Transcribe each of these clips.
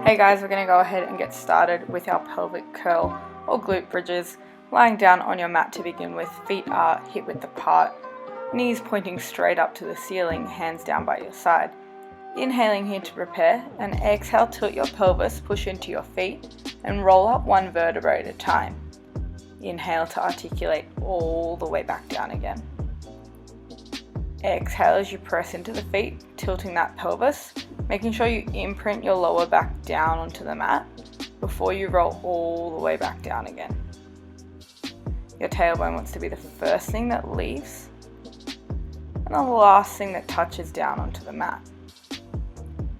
Hey guys, we're going to go ahead and get started with our pelvic curl or glute bridges. Lying down on your mat to begin with, feet are hip width apart, knees pointing straight up to the ceiling, hands down by your side. Inhaling here to prepare, and exhale, tilt your pelvis, push into your feet and roll up one vertebrae at a time. Inhale to articulate all the way back down again. Exhale as you press into the feet, tilting that pelvis, making sure you imprint your lower back down onto the mat before you roll all the way back down again. Your tailbone wants to be the first thing that leaves and the last thing that touches down onto the mat.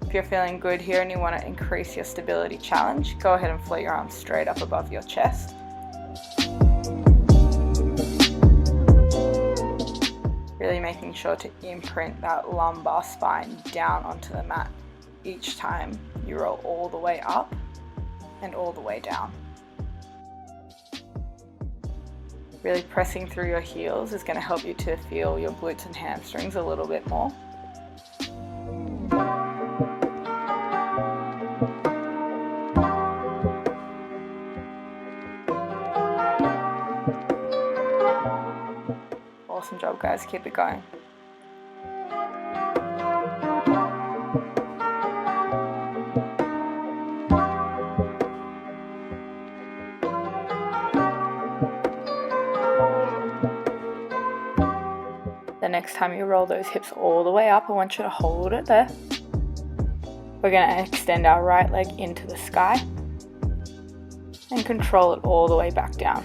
If you're feeling good here and you want to increase your stability challenge, go ahead and float your arms straight up above your chest. Really making sure to imprint that lumbar spine down onto the mat each time you roll all the way up and all the way down. Really pressing through your heels is going to help you to feel your glutes and hamstrings a little bit more. Awesome job, guys. Keep it going. The next time you roll those hips all the way up, I want you to hold it there. We're going to extend our right leg into the sky and control it all the way back down.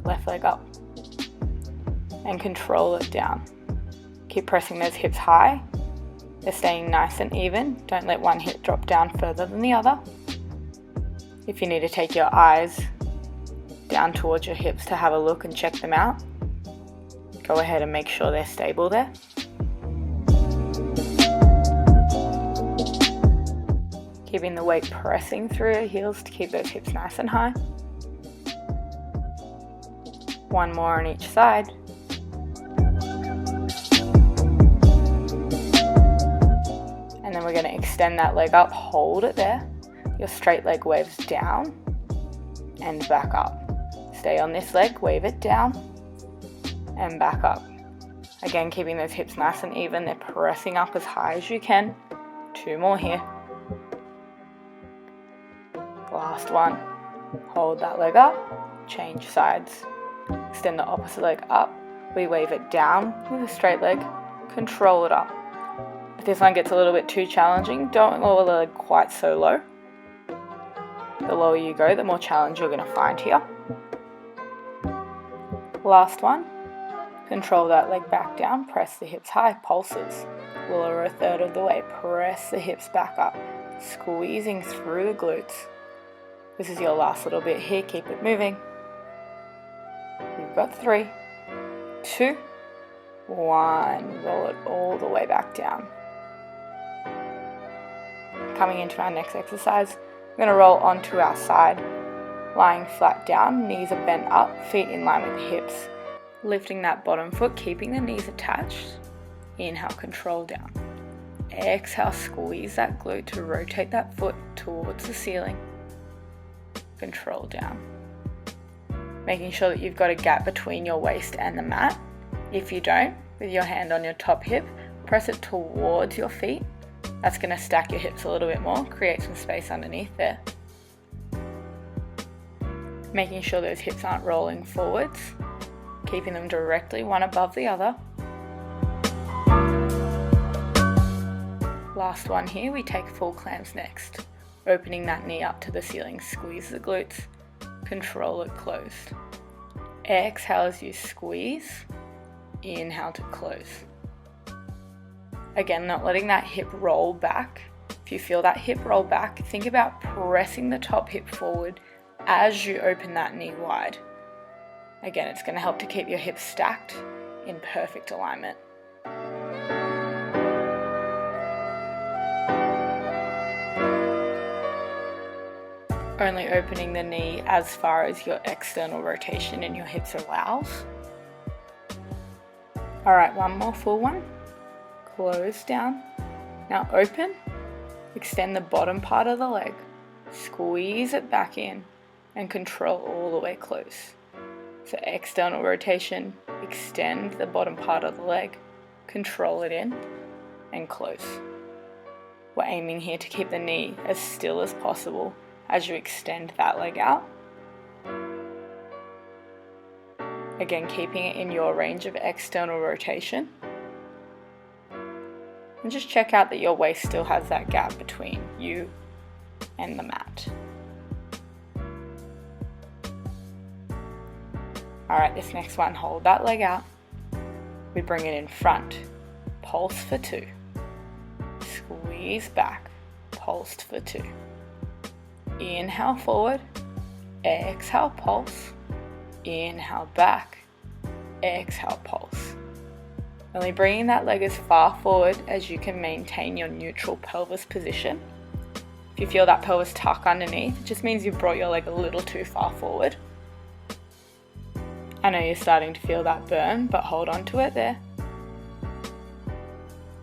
Left leg up and control it down. Keep pressing those hips high. They're staying nice and even. Don't let one hip drop down further than the other. If you need to take your eyes down towards your hips to have a look and check them out, go ahead and make sure they're stable there. Keeping the weight pressing through your heels to keep those hips nice and high. One more on each side. And then we're going to extend that leg up, hold it there. Your straight leg waves down and back up. Stay on this leg, wave it down and back up. Again, keeping those hips nice and even. They're pressing up as high as you can. Two more here. Last one. Hold that leg up, change sides. Extend the opposite leg up. We wave it down with a straight leg, control it up. If this one gets a little bit too challenging, don't lower the leg quite so low. The lower you go, the more challenge you're going to find here. Last one. Control that leg back down, press the hips high, pulses. Lower a third of the way, press the hips back up, squeezing through the glutes. This is your last little bit here, keep it moving. You've got 3, 2, 1. Roll it all the way back down. Coming into our next exercise, we're going to roll onto our side, lying flat down, knees are bent up, feet in line with hips. Lifting that bottom foot, keeping the knees attached. Inhale, control down. Exhale, squeeze that glute to rotate that foot towards the ceiling. Control down. Making sure that you've got a gap between your waist and the mat. If you don't, with your hand on your top hip, press it towards your feet. That's going to stack your hips a little bit more, create some space underneath there. Making sure those hips aren't rolling forwards. Keeping them directly one above the other. Last one here, we take full clams next. Opening that knee up to the ceiling, squeeze the glutes, control it closed. Exhale as you squeeze, inhale to close. Again, not letting that hip roll back. If you feel that hip roll back, think about pressing the top hip forward as you open that knee wide. Again, it's going to help to keep your hips stacked in perfect alignment. Only opening the knee as far as your external rotation in your hips allows. Alright, one more full one. Close down. Now open, extend the bottom part of the leg, Squeeze it back in and control all the way close. So external rotation, extend the bottom part of the leg, control it in and close. We're aiming here to keep the knee as still as possible as you extend that leg out. Again, keeping it in your range of external rotation. And just check out that your waist still has that gap between you and the mat. Alright, this next one, hold that leg out. We bring it in front, pulse for 2. Squeeze back, pulsed for 2. Inhale forward, exhale pulse, inhale back, exhale pulse. Only bringing that leg as far forward as you can maintain your neutral pelvis position. If you feel that pelvis tuck underneath, it just means you've brought your leg a little too far forward. I know you're starting to feel that burn, but hold on to it there.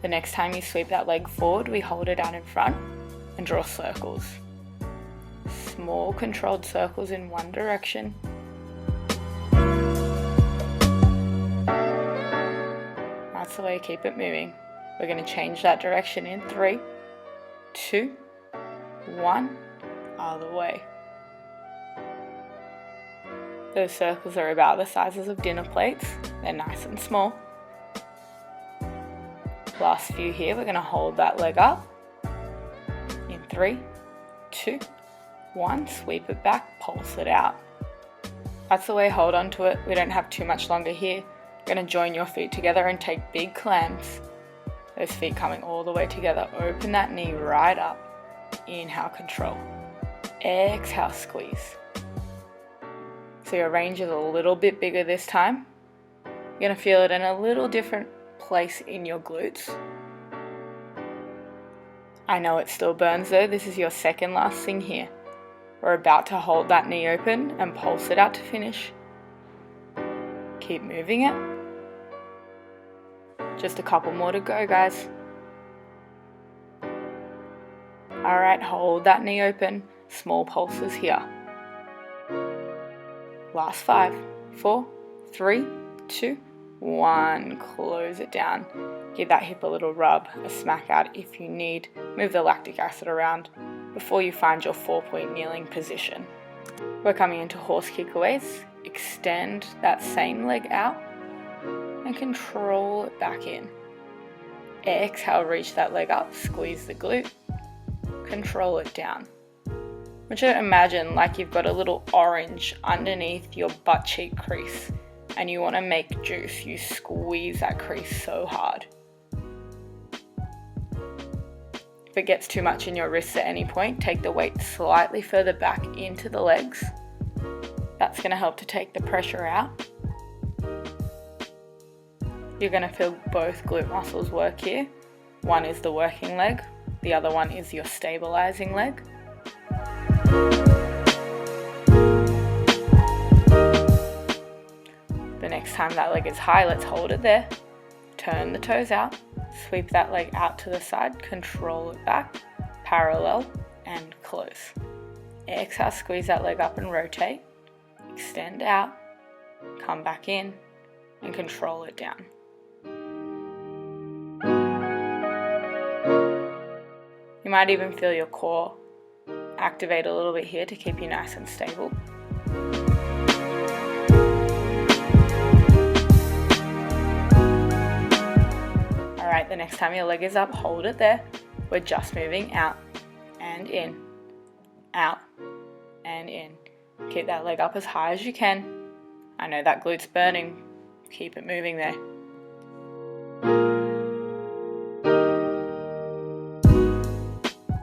The next time you sweep that leg forward, we hold it out in front and draw circles. Small controlled circles in one direction. That's the way you keep it moving. We're going to change that direction in 3, 2, 1, other way. Those circles are about the sizes of dinner plates. They're nice and small. Last few here, we're going to hold that leg up. In 3, 2, 1, sweep it back, pulse it out. That's the way, hold on to it. We don't have too much longer here. You're going to join your feet together and take big clams. Those feet coming all the way together. Open that knee right up. Inhale, control. Exhale, squeeze. So your range is a little bit bigger this time. You're going to feel it in a little different place in your glutes. I know it still burns though. This is your second last thing here. We're about to hold that knee open and pulse it out to finish. Keep moving it. Just a couple more to go, guys. Alright, hold that knee open. Small pulses here. Last 5, 4, 3, 2, 1. Close it down. Give that hip a little rub, a smack out if you need. Move the lactic acid around before you find your 4-point kneeling position. We're coming into horse kickaways. Extend that same leg out and control it back in. Exhale, reach that leg up, squeeze the glute, control it down. I want you to imagine like you've got a little orange underneath your butt cheek crease and you want to make juice. You squeeze that crease so hard. If it gets too much in your wrists at any point, take the weight slightly further back into the legs. That's going to help to take the pressure out. You're going to feel both glute muscles work here. One is the working leg, the other one is your stabilizing leg. The next time that leg is high, let's hold it there. Turn the toes out, sweep that leg out to the side, control it back, parallel and close. Exhale, squeeze that leg up and rotate. Extend out, come back in and control it down. You might even feel your core activate a little bit here to keep you nice and stable. Alright, the next time your leg is up, hold it there. We're just moving out and in, out and in. Keep that leg up as high as you can. I know that glute's burning. Keep it moving there.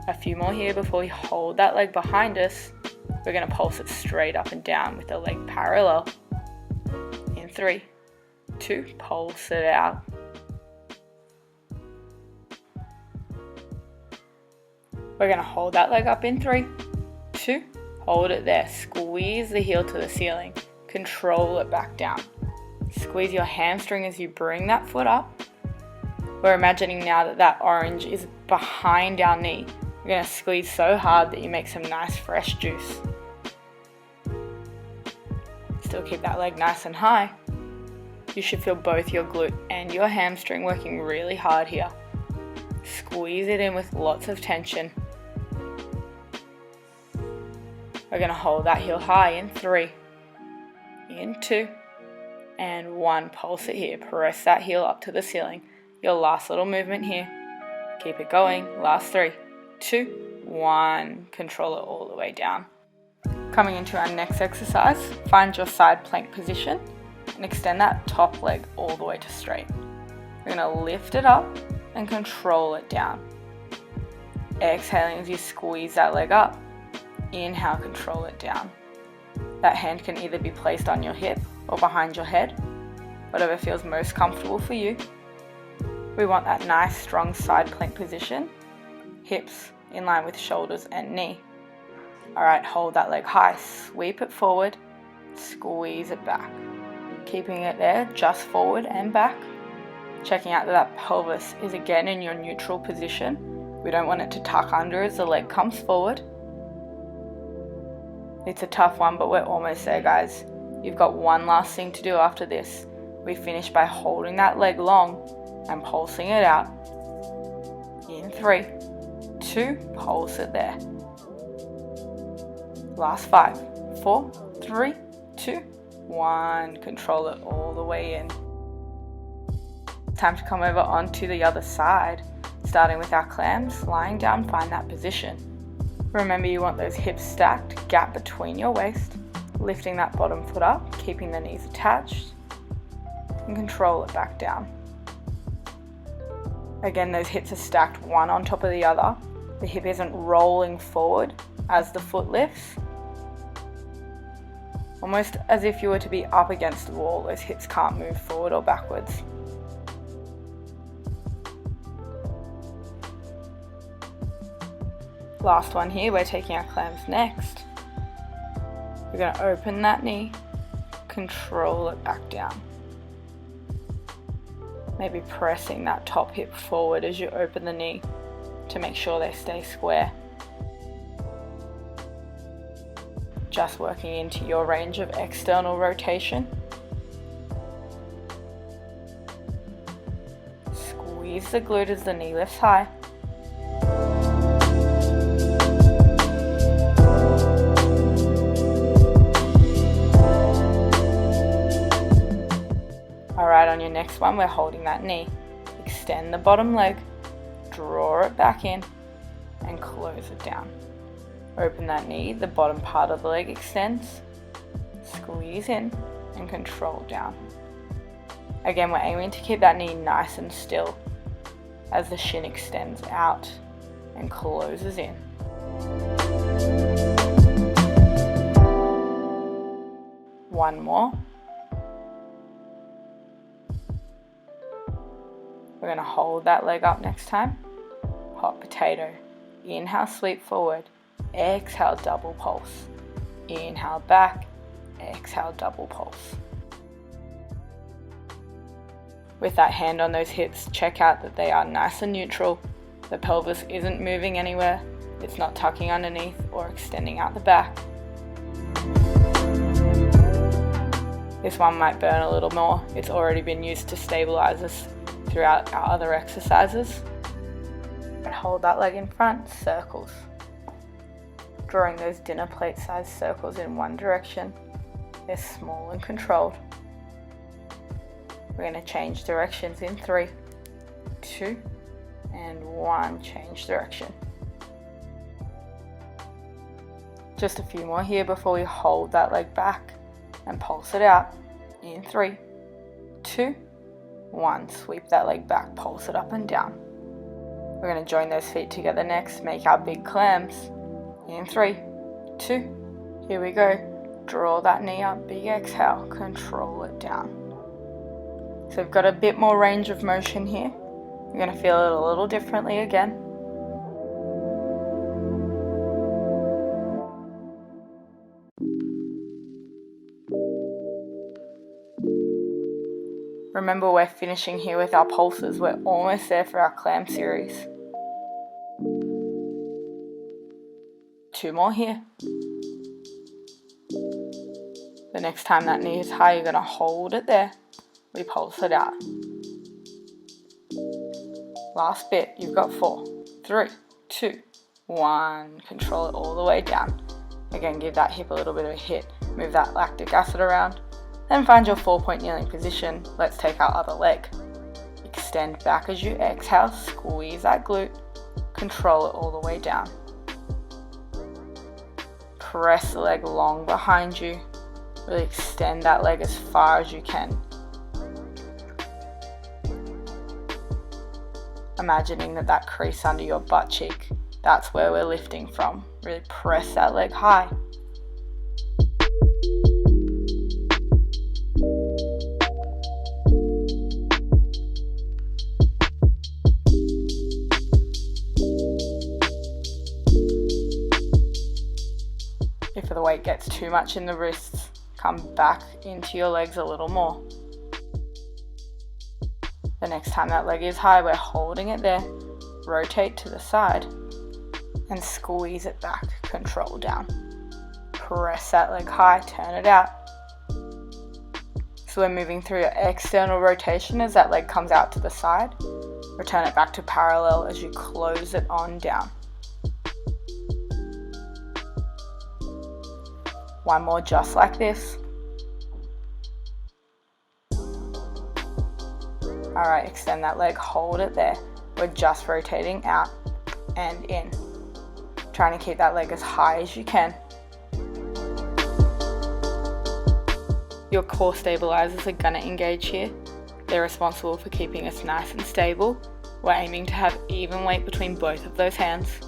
A few more here before we hold that leg behind us. We're going to pulse it straight up and down with the leg parallel. In 3, 2, pulse it out. We're going to hold that leg up in 3, 2, hold it there. Squeeze the heel to the ceiling. Control it back down. Squeeze your hamstring as you bring that foot up. We're imagining now that that orange is behind our knee. We're You're going to squeeze so hard that you make some nice fresh juice. Still keep that leg nice and high. You should feel both your glute and your hamstring working really hard here. Squeeze it in with lots of tension. We're going to hold that heel high in 3, in 2, and 1. Pulse it here. Press that heel up to the ceiling. Your last little movement here. Keep it going. Last 3, 2, 1. Control it all the way down. Coming into our next exercise, find your side plank position and extend that top leg all the way to straight. We're going to lift it up and control it down. Exhaling as you squeeze that leg up. Inhale, control it down. That hand can either be placed on your hip or behind your head, whatever feels most comfortable for you. We want that nice strong side plank position, hips in line with shoulders and knee. Alright, hold that leg high, sweep it forward, squeeze it back. Keeping it there, just forward and back. Checking out that pelvis is again in your neutral position. We don't want it to tuck under as the leg comes forward. It's a tough one, but we're almost there, guys. You've got one last thing to do after this. We finish by holding that leg long and pulsing it out. In 3, 2, pulse it there. Last 5, 4, 3, 2, 1. Control it all the way in. Time to come over onto the other side. Starting with our clams, lying down, find that position. Remember, you want those hips stacked, gap between your waist, lifting that bottom foot up, keeping the knees attached, and control it back down. Again, those hips are stacked one on top of the other. The hip isn't rolling forward as the foot lifts. Almost as if you were to be up against the wall, those hips can't move forward or backwards. Last one here, we're taking our clams next. We're going to open that knee, control it back down. Maybe pressing that top hip forward as you open the knee to make sure they stay square. Just working into your range of external rotation. Squeeze the glute as the knee lifts high. Alright, on your next one, we're holding that knee. Extend the bottom leg, draw it back in, and close it down. Open that knee, the bottom part of the leg extends, squeeze in, and control down. Again, we're aiming to keep that knee nice and still as the shin extends out and closes in. One more. We're going to hold that leg up next time. Hot potato. Inhale, sweep forward. Exhale, double pulse. Inhale, back. Exhale, double pulse. With that hand on those hips, check out that they are nice and neutral. The pelvis isn't moving anywhere. It's not tucking underneath or extending out the back. This one might burn a little more. It's already been used to stabilize us throughout our other exercises. And hold that leg in front, circles. Drawing those dinner plate sized circles in one direction. They're small and controlled. We're going to change directions in 3, 2, and 1. Change direction. Just a few more here before we hold that leg back and pulse it out. In 3, 2, 1. Sweep that leg back, pulse it up and down. We're going to join those feet together next, make our big clams. In 3, 2, here we go. Draw that knee up, big exhale, control it down. So we've got a bit more range of motion here. You're going to feel it a little differently again. Remember, we're finishing here with our pulses. We're almost there for our clam series. 2 more here. The next time that knee is high, you're going to hold it there. We pulse it out. Last bit, you've got 4, 3, 2, 1. Control it all the way down. Again, give that hip a little bit of a hit. Move that lactic acid around. Then find your 4-point kneeling position. Let's take our other leg. Extend back as you exhale. Squeeze that glute. Control it all the way down. Press the leg long behind you. Really extend that leg as far as you can. Imagining that crease under your butt cheek, that's where we're lifting from. Really press that leg high. If the weight gets too much in the wrists, come back into your legs a little more. The next time that leg is high, we're holding it there. Rotate to the side and squeeze it back. Control down. Press that leg high, turn it out. So we're moving through your external rotation as that leg comes out to the side. Return it back to parallel as you close it on down. One more just like this. Alright, extend that leg, hold it there. We're just rotating out and in. Trying to keep that leg as high as you can. Your core stabilizers are going to engage here. They're responsible for keeping us nice and stable. We're aiming to have even weight between both of those hands.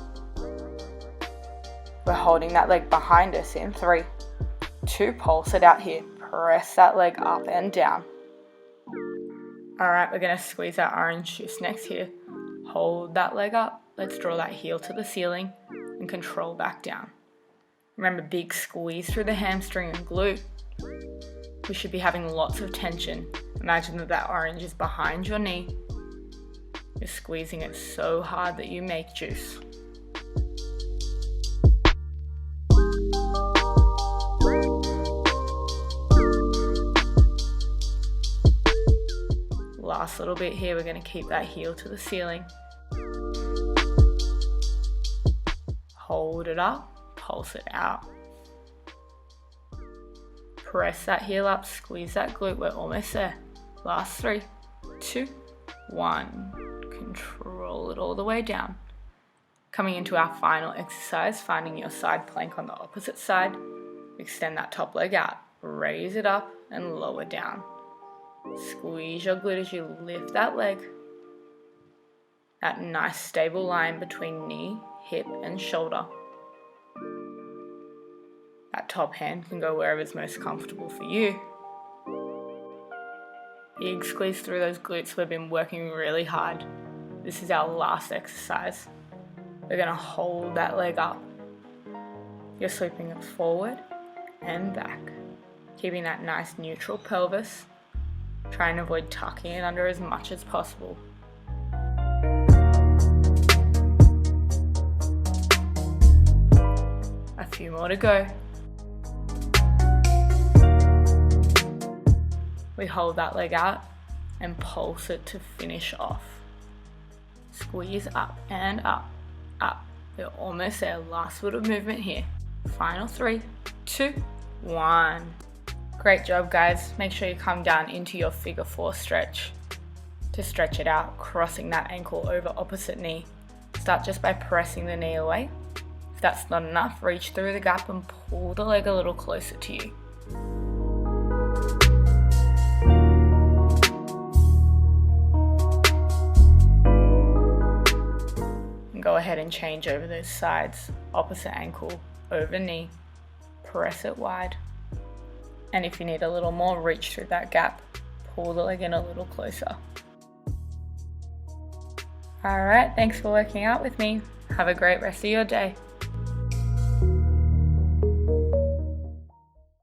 We're holding that leg behind us in 3, 2, pulse it out here. Press that leg up and down. Alright, we're going to squeeze our orange juice next here. Hold that leg up. Let's draw that heel to the ceiling and control back down. Remember, big squeeze through the hamstring and glute. We should be having lots of tension. Imagine that orange is behind your knee. You're squeezing it so hard that you make juice. Last little bit here, we're going to keep that heel to the ceiling. Hold it up, pulse it out. Press that heel up, squeeze that glute, we're almost there. Last 3, 2, 1. Control it all the way down. Coming into our final exercise, finding your side plank on the opposite side. Extend that top leg out, raise it up and lower down. Squeeze your glute as you lift that leg. That nice stable line between knee, hip and shoulder. That top hand can go wherever is most comfortable for you. Big squeeze through those glutes. We've been working really hard. This is our last exercise. We're going to hold that leg up. You're sweeping it forward and back. Keeping that nice neutral pelvis. Try and avoid tucking it under as much as possible. A few more to go. We hold that leg out and pulse it to finish off. Squeeze up and up, up. We're almost there. Last bit of movement here. Final 3, 2, 1. Great job, guys. Make sure you come down into your figure 4 stretch. To stretch it out, crossing that ankle over opposite knee. Start just by pressing the knee away. If that's not enough, reach through the gap and pull the leg a little closer to you. And go ahead and change over those sides. Opposite ankle over knee. Press it wide. And if you need a little more, reach through that gap. Pull the leg in a little closer. Alright, thanks for working out with me. Have a great rest of your day.